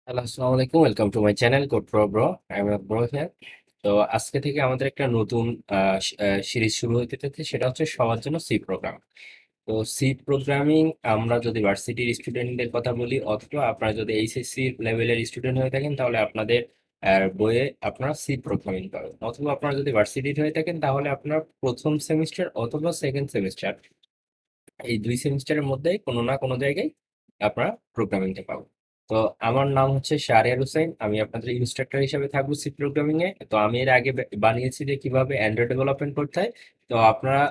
Hello, আসসালামু আলাইকুম। Welcome to my channel CodePro Bro। I am bro here. তো আজকে থেকে আমাদের একটা নতুন সিরিজ শুরু হতে যাচ্ছে, সেটা হচ্ছে সবার জন্য সি প্রোগ্রাম। তো সি প্রোগ্রামিং আমরা যদি ভার্সিটির স্টুডেন্টদের কথা বলি, অথবা আপনারা যদি এইচএসসি লেভেলের স্টুডেন্ট হয়ে থাকেন, তাহলে আপনাদের বইয়ে আপনারা সি প্রোগ্রামিং পাবেন। অথবা আপনারা যদি ভার্সিটির হয়ে থাকেন, তাহলে আপনার প্রথম সেমিস্টার অথবা সেকেন্ড সেমিস্টার, এই 2 সেমিস্টারের মধ্যে কোনো না কোনো জায়গায় আপনারা প্রোগ্রামিংটা পাবো। তো আমার নাম হচ্ছে শাহরিয়ার হোসেন, আমি আপনাদের ইনস্ট্রাক্টর হিসেবে থাকবো সি প্রোগ্রামিং এ। তো আমি এর আগে বানিয়েছি যে কিভাবে অ্যান্ড্রয়েড ডেভেলপমেন্ট করতে হয়। তো আপনারা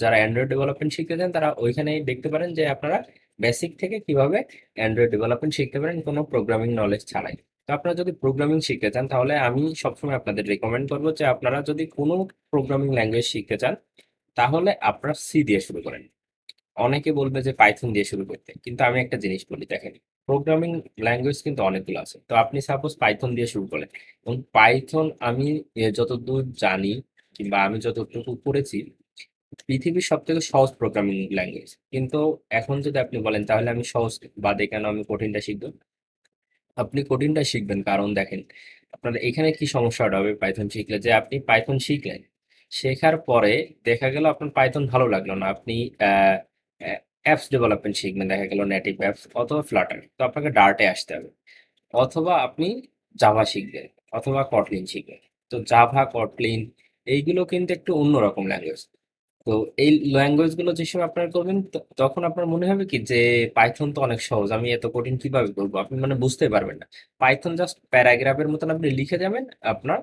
যারা অ্যান্ড্রয়েড ডেভেলপমেন্ট শিখতে চান, তারা ওইখানে দেখতে পারেন যে আপনারা বেসিক থেকে কিভাবে অ্যান্ড্রয়েড ডেভেলপমেন্ট শিখতে পারেন কোনো প্রোগ্রামিং নলেজ ছাড়াই। তো আপনারা যদি প্রোগ্রামিং শিখতে চান, তাহলে আমি সবসময় আপনাদের রেকমেন্ড করবো যে আপনারা যদি কোনো প্রোগ্রামিং ল্যাঙ্গুয়েজ শিখতে চান, তাহলে আপনারা সি দিয়ে শুরু করেন। অনেকে বলবে যে পাইথন দিয়ে শুরু করতে, কিন্তু আমি একটা জিনিস বলি, দেখেন, প্রোগ্রামিং ল্যাঙ্গুয়েজ কিন্তু অনেকগুলো আছে। তো আপনি সাপোজ পাইথন দিয়ে শুরু করেন, এবং পাইথন আমি যতদূর জানি কিংবা আমি যতটুকু পড়েছি, পৃথিবীর সব থেকে সহজ প্রোগ্রামিং ল্যাঙ্গুয়েজ। কিন্তু এখন যদি আপনি বলেন তাহলে আমি সহজ বাদে কেন আমি কঠিনটা শিখবো, আপনি কঠিনটা শিখবেন। কারণ দেখেন, আপনার এখানে কি সমস্যাটা হবে পাইথন শিখলে, যে আপনি পাইথন শিখলেন, শেখার পরে দেখা গেল আপনার পাইথন ভালো লাগলো না, আপনি অ্যাপস ডেভেলপমেন্ট শিখবেন, দেখা গেল নেটিভ অ্যাপস অথবা ফ্লাটার, তো আপনাকে ডার্টে আসতে হবে। অথবা আপনি জাভা শিখবেন, অথবা কটলিন শিখবেন। তো জাভা, কটলিন এইগুলো কিন্তু একটু অন্যরকম ল্যাঙ্গুয়েজ। তো এই ল্যাঙ্গুয়েজ গুলো যে সময় আপনার করবেন, তখন আপনার মনে হবে কি যে পাইথন তো অনেক সহজ, আমি এত কঠিন কিভাবে করবো, আপনি মানে বুঝতে পারবেন না। পাইথন জাস্ট প্যারাগ্রাফের মতন আপনি লিখে যাবেন, আপনার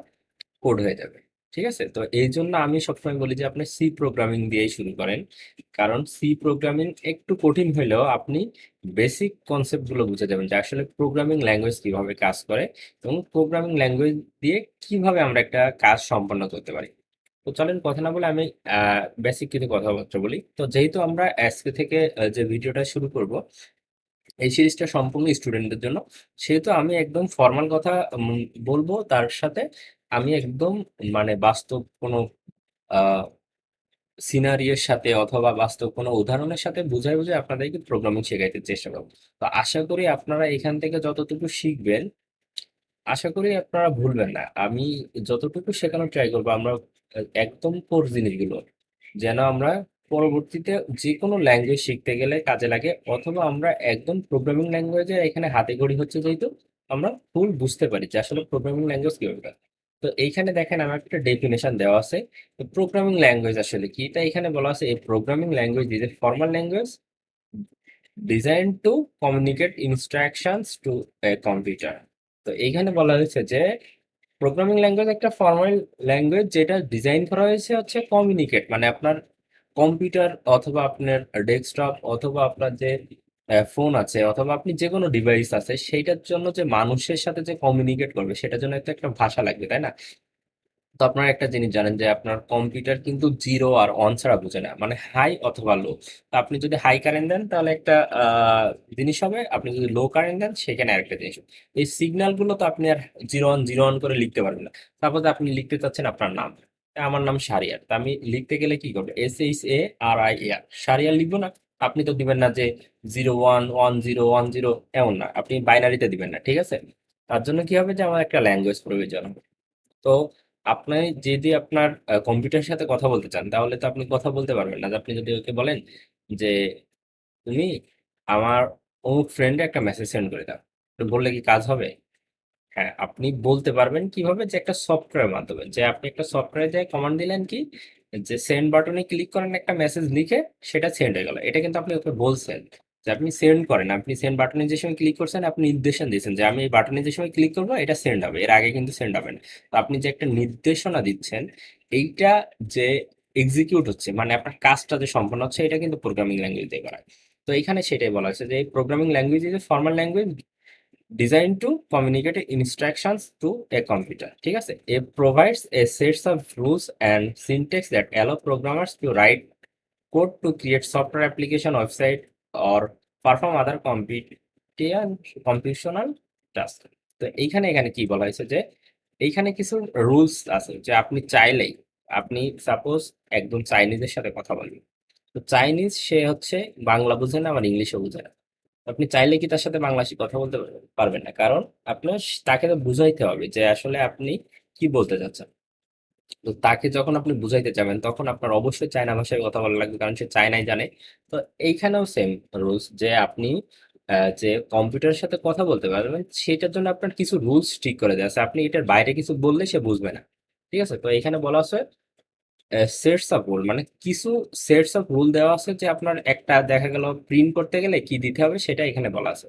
কোড হয়ে যাবে। ঠিক আছে, তো এই জন্য আমি সবসময় বলি যে আপনি সি প্রোগ্রামিং দিয়েই শুরু করেন। কারণ সি প্রোগ্রামিং একটু কঠিন হলেও আপনি বেসিক কনসেপ্ট গুলো বুঝে যাবেন, যে আসলে প্রোগ্রামিং ল্যাঙ্গুয়েজ কিভাবে কাজ করে, এবং প্রোগ্রামিং ল্যাঙ্গুয়েজ দিয়ে কিভাবে আমরা একটা কাজ সম্পন্ন করতে পারি। তো চলেন কথা না বলে আমি বেসিক কিছু কথাবার্তা বলি। তো যেহেতু আমরা আজকে থেকে যে ভিডিওটা শুরু করব, এই সিরিজটা সম্পূর্ণ স্টুডেন্টদের জন্য, সেহেতু আমি একদম ফর্মাল কথা বলবো, তার সাথে আমি একদম মানে বাস্তব কোনো সিনারিওর সাথে অথবা বাস্তব কোনো উদাহরণের সাথে বুঝাই বুঝে আপনাদেরকে প্রোগ্রামিং শেখাইতে চেষ্টা করবো। তো আশা করি আপনারা এখান থেকে যতটুকু শিখবেন, আশা করি আপনারা ভুলবেন না। আমি যতটুকু শেখানোর ট্রাই করবো, আমরা একদম কোর জিনিসগুলো যেন আমরা পরবর্তীতে যে কোনো ল্যাঙ্গুয়েজ শিখতে গেলে কাজে লাগে, অথবা আমরা একদম প্রোগ্রামিং ল্যাঙ্গুয়েজে এখানে হাতে খড়ি হচ্ছে যেহেতু, আমরা ফুল বুঝতে পারি যে আসলে প্রোগ্রামিং ল্যাঙ্গুয়েজ কিভাবে কাজ। তো এইখানে দেখেন আমার একটা ডেফিনেশন দেওয়া আছে। তো প্রোগ্রামিং ল্যাঙ্গুয়েজ আসলে কি, এটা এখানে বলা আছে, এই programming language is a formal language design to communicate instructions to a computer. তো এইখানে বলা হয়েছে যে প্রোগ্রামিং ল্যাঙ্গুয়েজ একটা ফর্মাল ল্যাঙ্গুয়েজ, যেটা ডিজাইন করা হয়েছে হচ্ছে কমিউনিকেট, মানে আপনার কম্পিউটার অথবা আপনার ডেস্কটপ অথবা আপনার যে ফোন আছে অথবা আপনি যে কোনো ডিভাইস আছে, সেইটার জন্য যে মানুষের সাথে যে কমিউনিকেট করবে, সেটার জন্য একটা একটা ভাষা লাগবে, তাই না? তো আপনারা একটা জিনিস জানেন যে আপনার কম্পিউটার কিন্তু জিরো আর অন ছাড়া বোঝে না, মানে হাই অথবা লো। তো আপনি যদি হাই কারেন্ট দেন তাহলে একটা জিনিস হবে, আপনি যদি লো কারেন্ট দেন সেখানে আরেকটা জিনিস হবে। এই সিগন্যাল গুলো তো আপনি আর জিরো অন করে লিখতে পারবেন না। তারপর আপনি লিখতে চাচ্ছেন আপনার নাম, তা আমার নাম শাহরিয়ার, তা আমি লিখতে গেলে কি করবো, SHARIAR, শাহরিয়ার লিখবো না? আপনি তো দিবেন না যে 011010, এমন না, আপনি বাইনারিতে দিবেন না, ঠিক আছে? তার জন্য কি হবে, যে আমার একটা ল্যাঙ্গুয়েজ প্রয়োজন হবে। তো আপনি যদি আপনার কম্পিউটারের সাথে কথা বলতে চান, তাহলে তো আপনি কথা বলতে পারবেন না। যে আপনি যদি ওকে বলেন যে তুমি আমার অমুক ফ্রেন্ডে একটা মেসেজ সেন্ড করে দাও, তো বললে কি কাজ হবে? হ্যাঁ, আপনি বলতে পারবেন কিভাবে, যে একটা সফটওয়্যার মাধ্যমে, যে আপনি একটা সফটওয়্যারে যায় কমান্ড দিলেন কি, যে সেন্ড বাটনে ক্লিক করেন, একটা মেসেজ লিখে সেটা সেন্ড হয়ে গেল। এটা কিন্তু আপনি ওকে বলছেন যে আপনি সেন্ড করেন, আপনি সেন্ড বাটনে যে সময় ক্লিক করছেন, আপনি নির্দেশনা দিয়েছেন যে আমি এই বাটনে যে সময় ক্লিক করবো এটা সেন্ড হবে, এর আগে কিন্তু সেন্ড হবে না। তো আপনি যে একটা নির্দেশনা দিচ্ছেন, এইটা যে এক্সিকিউট হচ্ছে, মানে আপনার কাজটা যে সম্পন্ন হচ্ছে, এটা কিন্তু প্রোগ্রামিং ল্যাঙ্গুয়েজ দিয়ে করা হয়। তো এখানে সেটাই বলা হয়েছে যে programming language is a formal language designed to communicate instructions to a computer. ঠিক আছে, it provides a sets of rules and syntax that allow programmers to write code to create software application, website, or perform other computational tasks. তো এইখানে এখানে কি বলা হয়েছে, যে এইখানে কিছু রুলস আছে, যে আপনি চাইলেই, আপনি সাপোজ একদম চাইনিজের সাথে কথা বলবেন, তো চাইনিজ সে হচ্ছে বাংলা বুঝে না, আবার ইংলিশও বুঝে না। আপনি চাইলে কি তার সাথে বাংলাদেশে কথা বলতে পারবেন না, কারণ আপনার তাকে তো বুঝাইতে হবে যে আসলে আপনি কি বলতে চাচ্ছেন। তো তাকে যখন আপনি বুঝাইতে যাবেন তখন আপনার অবশ্যই চায়না ভাষায় কথা বলা লাগবে, কারণ সে চায়নাই জানে। তো এইখানেও সেম রুলস যে আপনি যে কম্পিউটারের সাথে কথা বলতে পারবেন সেটার জন্য আপনার কিছু রুলস ঠিক করে দেওয়া আছে, আপনি এটার বাইরে কিছু বললে সে বুঝবে না। ঠিক আছে, তো এখানে বলা আছে সেটস অফ রুল, মানে কিছু সেটস অফ রুল দেওয়া আছে যে আপনার একটা দেখা গেল প্রিন্ট করতে গেলে কি দিতে হবে সেটা এখানে বলা আছে।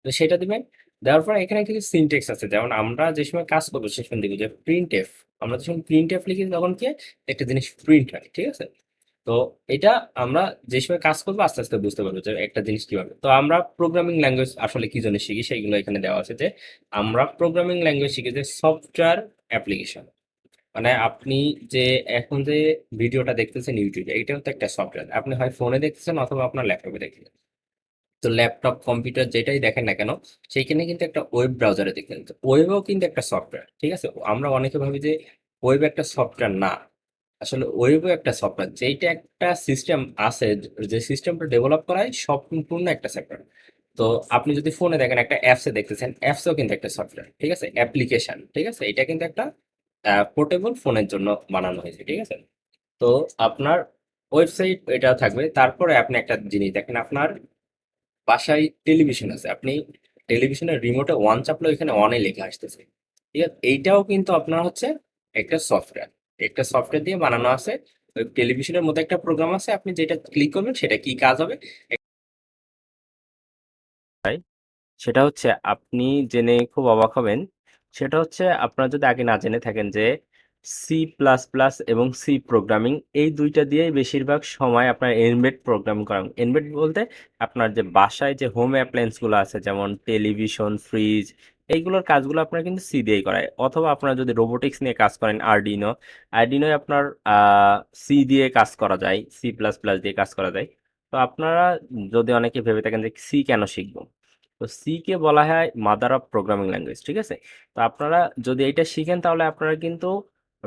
তো সেটা দিবেন। দেওয়ার পর এখানে কিছু সিনটেক্স আছে, যেমন আমরা যে সময় কাজ করবো সে সময় দেখবো যে প্রিন্ট এফ, আমরা যখন প্রিন্ট এফ লিখি তখন কি একটা জিনিস প্রিন্ট হয়। ঠিক আছে, তো এটা আমরা যে সময় কাজ করবো আস্তে আস্তে বুঝতে পারবো যে একটা জিনিস কিভাবে। তো আমরা প্রোগ্রামিং ল্যাঙ্গুয়েজ আসলে কি জন্য শিখি সেইগুলো এখানে দেওয়া আছে, যে আমরা প্রোগ্রামিং ল্যাঙ্গুয়েজ শিখি যে সফটওয়্যার অ্যাপ্লিকেশন, মানে আপনি যে এখন যে ভিডিওটা দেখতেছেন ইউটিউবে, এটাও তো একটা সফটওয়্যার। আপনি হয় ফোনে দেখতেছেন অথবা আপনার ল্যাপটপে দেখতেছেন। তো ল্যাপটপ কম্পিউটার যেটাই দেখেন না কেন সেইখানে কিন্তু একটা ওয়েব ব্রাউজারে দেখতেন, তো ওয়েবও কিন্তু একটা সফটওয়্যার। ঠিক আছে, আমরা অনেকে ভাবি যে ওয়েব একটা সফটওয়্যার না, আসলে ওয়েবও একটা সফটওয়্যার, যেইটা একটা সিস্টেম আছে, যে সিস্টেমটা ডেভেলপ করায় সম্পূর্ণ একটা সফটওয়্যার। তো আপনি যদি ফোনে দেখেন একটা অ্যাপসে দেখতেছেন, অ্যাপসও কিন্তু একটা সফটওয়্যার। ঠিক আছে, অ্যাপ্লিকেশন। ঠিক আছে, এটা কিন্তু একটা পোর্টেবল ফোনের জন্য বানানো হয়েছে। ঠিক আছে, তো আপনার ওয়েবসাইট এটা থাকবে। তারপরে আপনি একটা জিনিস দেখেন, আপনার বাসায় টেলিভিশন আছে, আপনি টেলিভিশনের রিমোটে ওয়ান চাপলে ওইখানে অনে লেখা আসতেছে। ঠিক আছে, এইটাও কিন্তু আপনার হচ্ছে একটা সফটওয়্যার, একটা সফটওয়্যার দিয়ে বানানো আছে। ওই টেলিভিশনের মধ্যে একটা প্রোগ্রাম আছে, আপনি যেটা ক্লিক করবেন সেটা কি কাজ হবে সেটা হচ্ছে আপনি জেনে খুব অবাক হবেন। সেটা হচ্ছে আপনারা যদি আগে না জেনে থাকেন যে সি প্লাস প্লাস এবং সি প্রোগ্রামিং এই দুইটা দিয়েই বেশিরভাগ সময় আপনার এমবেড প্রোগ্রামিং করা। এমবেড বলতে আপনার যে বাসায় যে হোম অ্যাপ্লায়েন্সগুলো আছে যেমন টেলিভিশন, ফ্রিজ, এইগুলোর কাজগুলো আপনার কিন্তু সি দিয়েই করায়। অথবা আপনারা যদি রোবোটিক্স নিয়ে কাজ করেন, আর্ডিনোয় আপনার সি দিয়ে কাজ করা যায়, সি প্লাস প্লাস দিয়ে কাজ করা যায়। তো আপনারা যদি অনেকে ভেবে থাকেন যে সি কেন শিখবো, তো সি কে বলা হয় মাদার অফ প্রোগ্রামিং ল্যাঙ্গুয়েজ। ঠিক আছে, তো আপনারা যদি এইটা শিখেন তাহলে আপনারা কিন্তু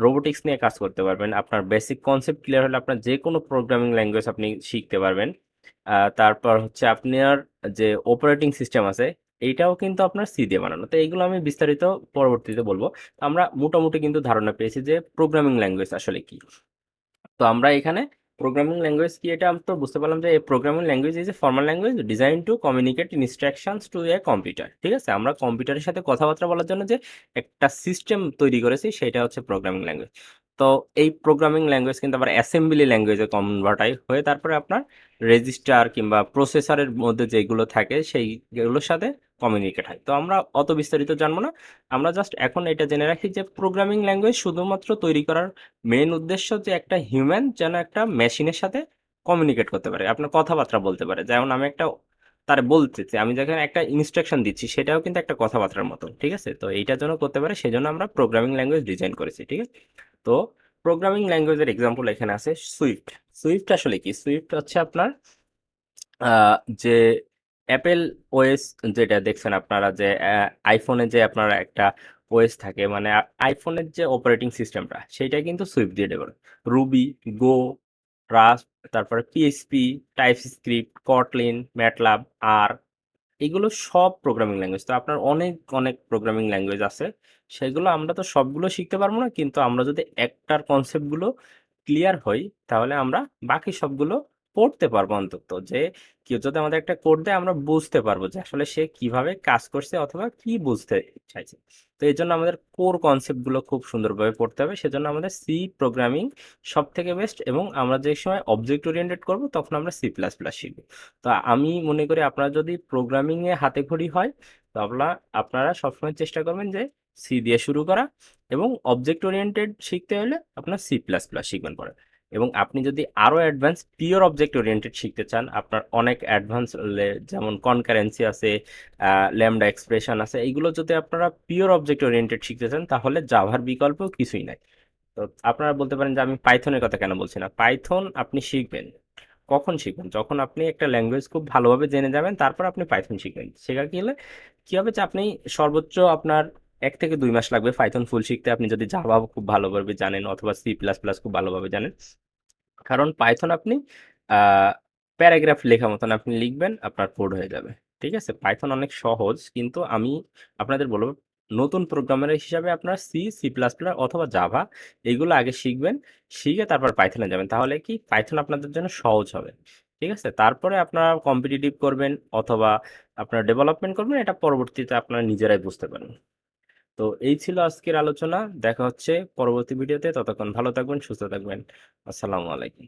রোবোটিক্স নিয়ে কাজ করতে পারবেন। আপনার বেসিক কনসেপ্ট ক্লিয়ার হলে আপনার যে কোনো প্রোগ্রামিং ল্যাঙ্গুয়েজ আপনি শিখতে পারবেন। তারপর হচ্ছে আপনার যে অপারেটিং সিস্টেম আছে এইটাও কিন্তু আপনার সি দিয়ে বানানো। তো এইগুলো আমি বিস্তারিত পরবর্তীতে বলবো। তো আমরা মোটামুটি কিন্তু ধারণা পেয়েছি যে প্রোগ্রামিং ল্যাঙ্গুয়েজ আসলে কি। তো আমরা এখানে প্রোগ্রামিং ল্যাঙ্গুয়েজ কি এটা তো বুঝতে পারলাম যে programming language is a formal language design to communicate instructions to a computer. ঠিক আছে, আমরা কম্পিউটারের সাথে কথাবার্তা বলার জন্য যে একটা সিস্টেম তৈরি করেছি সেটা হচ্ছে প্রোগ্রামিং ল্যাঙ্গুয়েজ। তো এই প্রোগ্রামিং ল্যাঙ্গুয়েজ কিন্তু আবার অ্যাসেম্বলি ল্যাঙ্গুয়েজে কনভার্ট হয়ে তারপরে আপনার রেজিস্টার কিংবা প্রসেসরের মধ্যে যেগুলো থাকে সেইগুলোর সাথে কমিউনিকেট হয়। তো আমরা অত বিস্তারিত জানবো না, আমরা জাস্ট এখন এটা জেনে রাখি যে প্রোগ্রামিং ল্যাঙ্গুয়েজ শুধুমাত্র তৈরি করার মেইন উদ্দেশ্য যে একটা হিউম্যান যেন একটা মেশিনের সাথে কমিউনিকেট করতে পারে, আপনার কথাবার্তা বলতে পারে। যেমন আমি একটা তার বলতেছি, আমি যখন একটা ইনস্ট্রাকশন দিচ্ছি সেটাও কিন্তু একটা কথাবার্তার মতো। ঠিক আছে, তো এইটার জন্য করতে পারে, সেজন্য আমরা প্রোগ্রামিং ল্যাঙ্গুয়েজ ডিজাইন করেছি। ঠিক আছে, তো প্রোগ্রামিং ল্যাঙ্গুয়েজের এক্সাম্পল এখানে আছে সুইফট। সুইফট আসলে কি? সুইফট হচ্ছে আপনার যে অ্যাপেল ওএস, যেটা দেখছেন আপনারা যে আইফোনে যে আপনারা একটা ওএস থাকে, মানে আইফোনের যে অপারেটিং সিস্টেমটা সেইটা কিন্তু সুইফট দিয়ে ডেভেলপ। রুবি, গো, রাস্ট, তারপরে PHP, TypeScript, Kotlin, MATLAB, আর এগুলো সব প্রোগ্রামিং ল্যাঙ্গুয়েজ। তো আপনার অনেক অনেক প্রোগ্রামিং ল্যাঙ্গুয়েজ আছে, সেগুলো আমরা তো সবগুলো শিখতে পারবো না, কিন্তু আমরা যদি একটার কনসেপ্টগুলো ক্লিয়ার হই তাহলে আমরা বাকি সবগুলো পড়তে পারবো। অন্তত যে কেউ যদি আমাদের একটা কোড দেয় আমরা বুঝতে পারবো যে আসলে সে কিভাবে কাজ করছে অথবা কি বুঝতে চাইছে। তো এই জন্য আমাদের কোর কনসেপ্টগুলো খুব সুন্দরভাবে পড়তে হবে, সেজন্য আমাদের সি প্রোগ্রামিং সব থেকে বেস্ট। এবং আমরা যে সময় অবজেক্ট ওরিয়েন্টেড করবো তখন আমরা সি প্লাস প্লাস শিখবো। তো আমি মনে করি আপনারা যদি প্রোগ্রামিং এ হাতে খড়ি হয় তো আপনারা সবসময় চেষ্টা করবেন যে সি দিয়ে শুরু করা, এবং অবজেক্ট ওরিয়েন্টেড শিখতে হলে আপনার সি প্লাস প্লাস শিখবেন পরে। এবং আপনি যদি আরো অ্যাডভান্স পিওর অবজেক্ট ওরিয়েন্টেড শিখতে চান, আপনার অনেক অ্যাডভান্স যেমন কনকারেন্সি আছে, ল্যামডা এক্সপ্রেশন আছে, এইগুলো যদি আপনারা পিওর অবজেক্ট ওরিয়েন্টেড শিখতে চান তাহলে জাভার বিকল্প কিছুই নাই। তো আপনারা বলতে পারেন যে আমি পাইথনের কথা কেন বলছি না। পাইথন আপনি শিখবেন কখন শিখবেন? যখন আপনি একটা ল্যাঙ্গুয়েজ খুব ভালোভাবে জেনে যাবেন তারপর আপনি পাইথন শিখবেন। শেখা কি হলে কি হবে যে আপনি সর্বোচ্চ আপনার 1 থেকে 2 মাস লাগবে পাইথন ফুল শিখতে, আপনি যদি জাভা খুব ভালোভাবে জানেন অথবা সি প্লাস প্লাস খুব ভালোভাবে জানেন। কারণ পাইথন আপনি প্যারাগ্রাফ লেখা মতন আপনি লিখবেন, আপনার কোড হয়ে যাবে। ঠিক আছে? পাইথন অনেক সহজ, কিন্তু আমি আপনাদের বলব নতুন প্রোগ্রামার হিসাবে আপনার সি, সি প্লাস প্লাস অথবা জাভা এগুলো আগে শিখবেন। শিখে তারপর পাইথনে যাবেন। তাহলে কি পাইথন আপনাদের জন্য সহজ হবে। ঠিক আছে? তারপরে আপনারা কম্পিটিটিভ করবেন অথবা আপনারা ডেভেলপমেন্ট করবেন, এটা পরবর্তীতে আপনারা নিজেরাই বুঝতে পারবেন। তো এই ছিল আজকের আলোচনা। দেখা হচ্ছে পরবর্তী ভিডিওতে। ততক্ষণ ভালো থাকবেন, সুস্থ থাকবেন। আসসালামু আলাইকুম।